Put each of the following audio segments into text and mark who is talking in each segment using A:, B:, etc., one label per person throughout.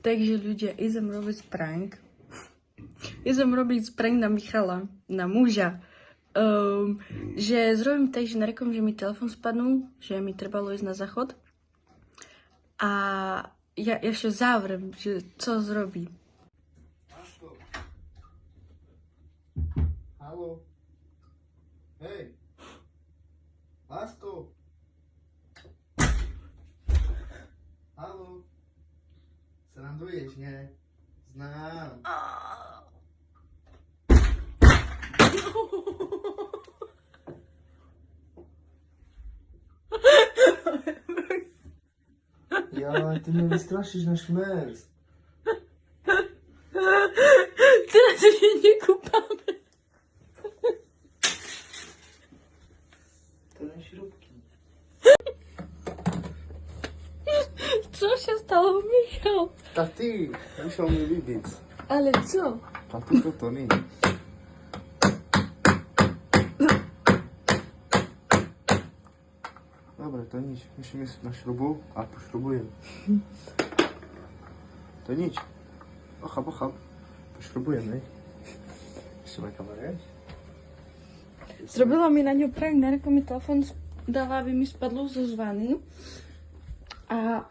A: Takže ľudia, idem robiť prank. Idem robiť prank na Michala, na muža. Že zrobím tak, že narekom, že mi telefon spadnul, že mi trebalo ísť na záchod. A ja ešte zavrem, že co zrobí.
B: Halo? Hej! Lásko! Halo? Sranduješ, nie? Znám. Ja, ty mnie wystraszysz na szmerz.
A: Teraz się nie kupamy.
B: To na śrubki.
A: Co się stało, Michał?
B: A ty musiał mnie lubić.
A: Ale co?
B: A tylko to nie. Dobra, to nic. Musimy na śrubu, a pośrubuję. To nic. Ochab. Pośrubujemy. Trzymaj kamerę.
A: Zrobiła mi na nią prank, na ręką mi telefon dała, by mi spadł ze zvany. A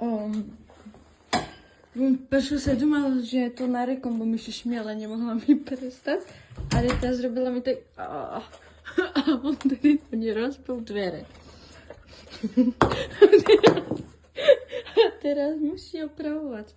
A: pierwszy sobie думала, że to na ręką, bo mi się śmiała, nie mogła mi przestać. Ale teraz zrobiła mi tak... A on wtedy to nie rozpił drzwi. A teraz musi oprawować.